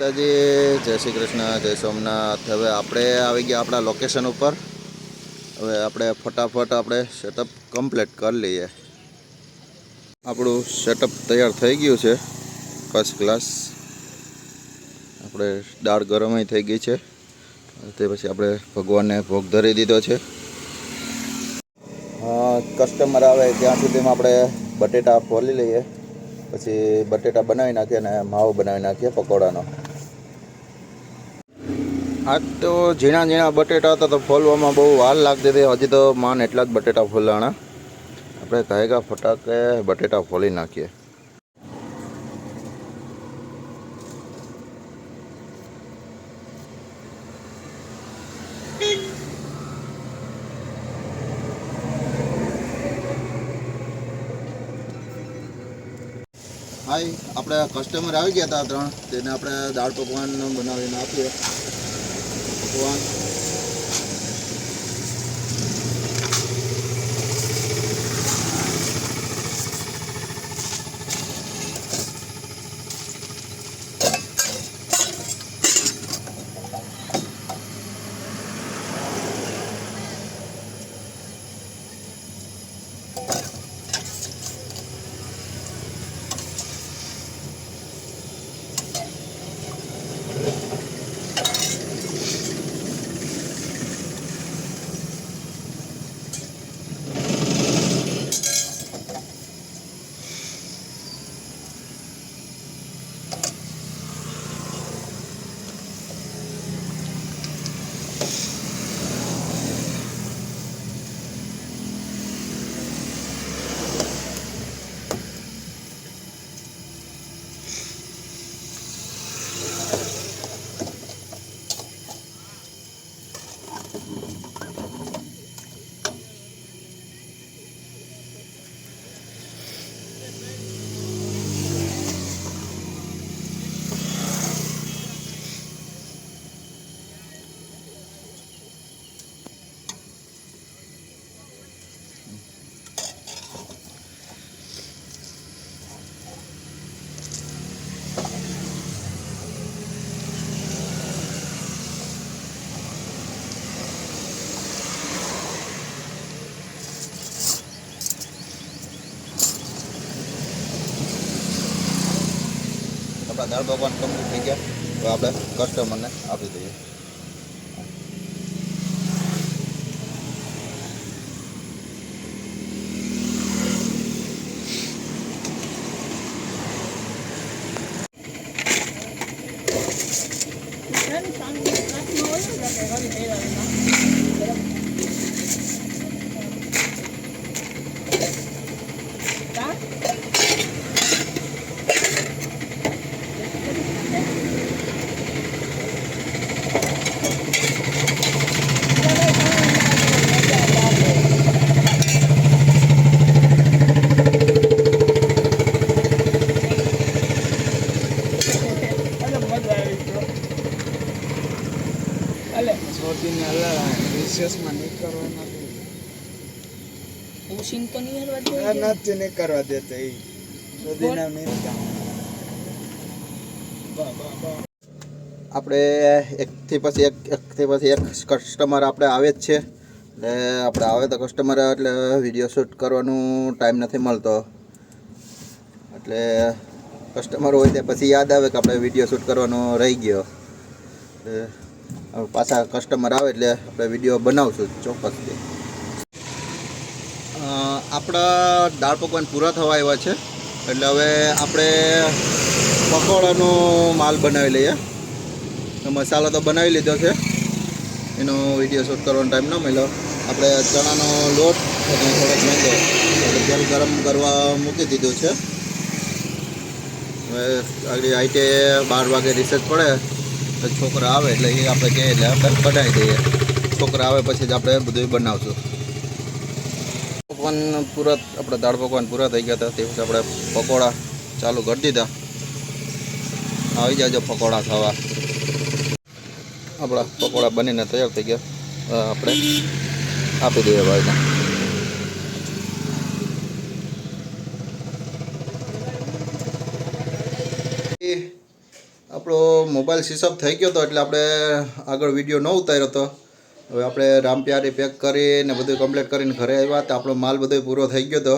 માતાજી, જય શ્રી કૃષ્ણ, જય સોમનાથ। હવે આપણે આવી ગયા આપણા લોકેશન ઉપર। હવે આપણે ફટાફટ આપણે સેટઅપ કમ્પ્લીટ કરી લઈએ। આપણું સેટઅપ તૈયાર થઈ ગયું છે, ફર્સ્ટ ક્લાસ। આપણે દાળ ગરમ થઈ ગઈ છે, તે પછી આપણે ભગવાનને ભોગ ધરી દીધો છે। કસ્ટમર આવે ત્યાં સુધીમાં આપણે બટેટા ફોલી લઈએ, પછી બટેટા બનાવી નાખીએ અને માવો બનાવી નાખીએ પકોડાનો। આજ તો ઝીણા ઝીણા બટેટા હતા તો ફોલવામાં બહુ વાર લાગતી હતી। હજી તો માન એટલા જ બટેટા ફોલાણા। આપણે કાયગા ફટાકે બટેટા ફોલી નાખીએ। હાય, આપણે કસ્ટમર આવી ગયા હતા 3, તેને આપણે દાળ પકવાન બનાવીને આપીએ। પકવાન આપણા દાળ પકવાન કમ્પ્લીટ થઈ ગયા। હવે આપણે કસ્ટમરને આપી દઈએ। આપણે એકથી પછી એક કસ્ટમર આપણે આવે જ છે, એટલે આપણે આવે તો કસ્ટમર એટલે વિડીયો શૂટ કરવાનું ટાઈમ નથી મળતો। એટલે કસ્ટમર હોય તે પછી યાદ આવે કે આપણે વિડીયો શૂટ કરવાનો રહી ગયો। પાછા કસ્ટમર આવે એટલે આપણે વિડીયો બનાવશું ચોક્કસથી। આપણા દાળ પકવાન પૂરા થવા આવ્યા છે, એટલે હવે આપણે પકોડાનો માલ બનાવી લઈએ। મસાલો તો બનાવી લીધો છે, એનો વિડીયો શૂટ કરવાનો ટાઈમ ન મળ્યો। આપણે ચણાનો લોટ અને થોડોક મેંદો એટલે તેલ ગરમ કરવા મૂકી દીધું છે। હવે આગળ આઈટે 12 વાગે રિસેસ પડે તો છોકરા આવે એટલે એ આપણે કહીએ એટલે આપણે બનાવી દઈએ। છોકરા આવે પછી જ આપણે બધું બનાવશું। પકવાન પૂરા આપણે દાળ પકવાન પૂરા થઈ ગયા હતા, તે પછી આપણે પકોડા ચાલુ કરી દીધા। આવી જાજો પકોડા ખાવા। આપણા પકોડા બનીને તૈયાર થઈ ગયા, આપણે આપી દઈએ ભાઈને। આપણો આપણો મોબાઈલ સ્વિચ ઓફ થઈ ગયો હતો એટલે આપણે આગળ વિડીયો ન ઉતાર્યો હતો. હવે આપણે રામપ્યારી પેક કરીને બધું કમ્પ્લીટ કરીને ઘરે આવ્યા તો આપણો માલ બધો પૂરો થઈ ગયો હતો.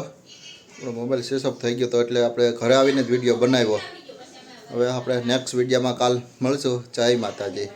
આપણો મોબાઈલ સ્વિચ ઓફ થઈ ગયો હતો એટલે આપણે ઘરે આવીને જ વિડીયો બનાવ્યો. હવે આપણે નેક્સ્ટ વિડીયોમાં કાલ મળશું. જય માતાજી.